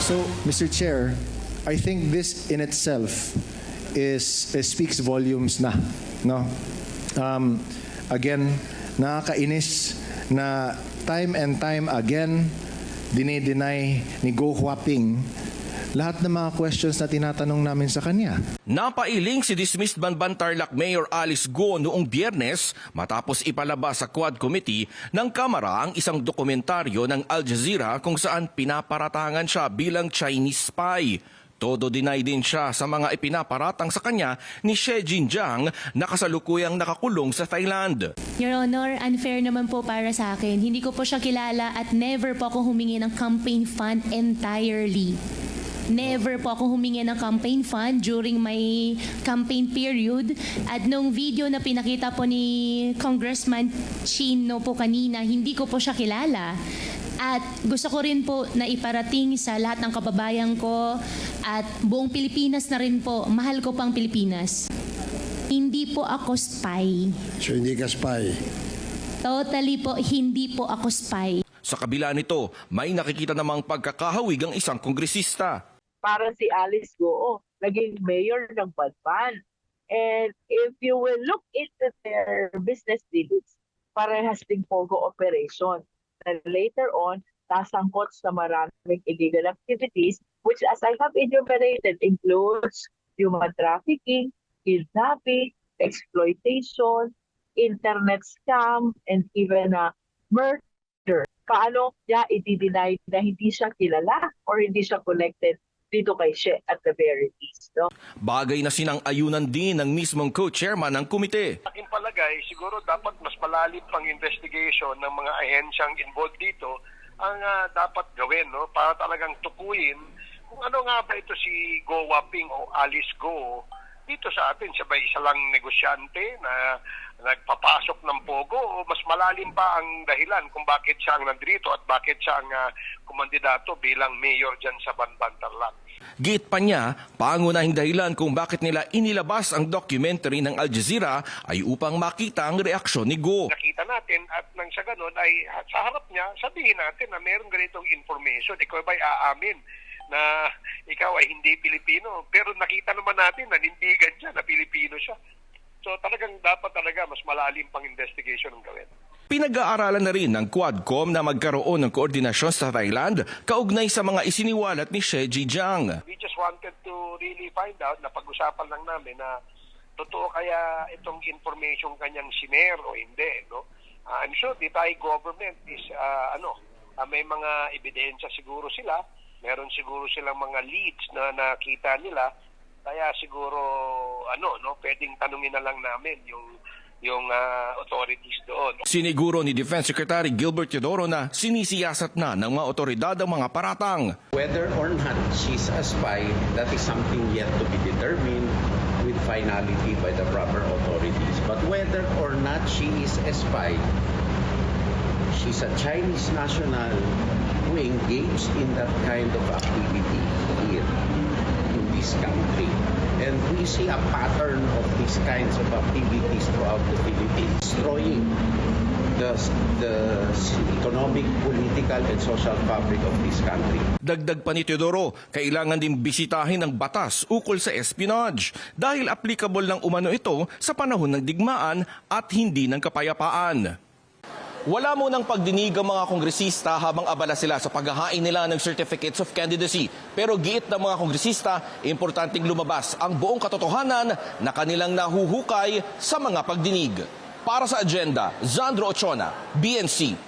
So, Mr. Chair, I think this in itself speaks volumes na, no? Again, nakakainis na time and time again dinideny ni Go Huaping lahat ng mga questions na tinatanong namin sa kanya. Napailing si dismissed Banban Tarlac Mayor Alice Go noong Biyernes matapos ipalabas sa Quad Committee ng Kamara ang isang dokumentaryo ng Al Jazeera kung saan pinaparatangan siya bilang Chinese spy. Todo deny din siya sa mga ipinaparatang sa kanya ni Xie Jinjiang na kasalukuyang nakakulong sa Thailand. Your Honor, unfair naman po para sa akin. Hindi ko po siya kilala at never po ako humingi ng campaign fund entirely. Never po ako humingi ng campaign fund during my campaign period. At nung video na pinakita po ni Congressman Chino po kanina, hindi ko po siya kilala. At gusto ko rin po na iparating sa lahat ng kababayan ko at buong Pilipinas na rin po, mahal ko pang Pilipinas. Hindi po ako spy. So hindi ka spy? Totally po, hindi po ako spy. Sa kabila nito, may nakikita namang pagkakahawig ang isang kongresista. Para si Alice Go, naging mayor ng Banban. And if you will look into their business dealings, parehas ding POGO operation. And later on, nasangkot sa maraming illegal activities, which as I have enumerated, includes human trafficking, kidnapping, exploitation, internet scam, and even murder. Paano niya i-deny na hindi siya kilala or hindi siya connected dito kay Xie at the very least. No? Bagay na sinang-ayunan din ng mismong co-chairman ng komite. Aking palagay, siguro dapat mas malalim pang investigation ng mga ahensyang involved dito ang dapat gawin, no? Para talagang tukuyin kung ano nga ba ito si Go Huaping o Alice Go dito sa atin. Siya ba isa lang negosyante na nagpapasok ng POGO o mas malalim pa ang dahilan kung bakit siya ang nandito at bakit siya ang kumandidato bilang mayor dyan sa Banban Tarlac. Giit pa niya, pangunahing dahilan kung bakit nila inilabas ang documentary ng Al Jazeera ay upang makita ang reaksyon ni Go. Nakita natin at nang sa ganun ay sa harap niya sabihin natin na mayroong ganitong information. Ikaw ba'y aamin na ikaw ay hindi Pilipino? Pero nakita naman natin na nindigan siya na Pilipino siya. So talagang dapat talaga mas malalim pang investigation ang gawin. Pinag-aaralan na rin ng Quadcom na magkaroon ng koordinasyon sa Thailand kaugnay sa mga isiniwalat ni Xie Jinjiang. We just wanted to really find out, na pag-usapan lang namin na totoo kaya itong information kanyang shiner o hindi. No? I'm sure the Thai government is may mga ebidensya siguro sila. Meron siguro silang mga leads na nakita nila. Kaya siguro pwedeng tanungin na lang namin yung authorities doon. Siniguro ni Defense Secretary Gilbert Teodoro na sinisiyasat na ng mga otoridad ang mga paratang. Whether or not she's a spy, that is something yet to be determined with finality by the proper authorities. But whether or not she is a spy, she's a Chinese national who engaged in that kind of activity here in this country. And we see a pattern of these kinds of activities throughout the Philippines, destroying the economic, political, and social fabric of this country. Dagdag pa ni Teodoro, kailangan din bisitahin ang batas ukol sa espionage dahil applicable lang umano ito sa panahon ng digmaan at hindi ng kapayapaan. Wala munang pagdinig ang mga kongresista habang abala sila sa paghahain nila ng certificates of candidacy. Pero giit ng mga kongresista, importanteng lumabas ang buong katotohanan na kanilang nahuhukay sa mga pagdinig. Para sa agenda, Zandro Ochona, BNC.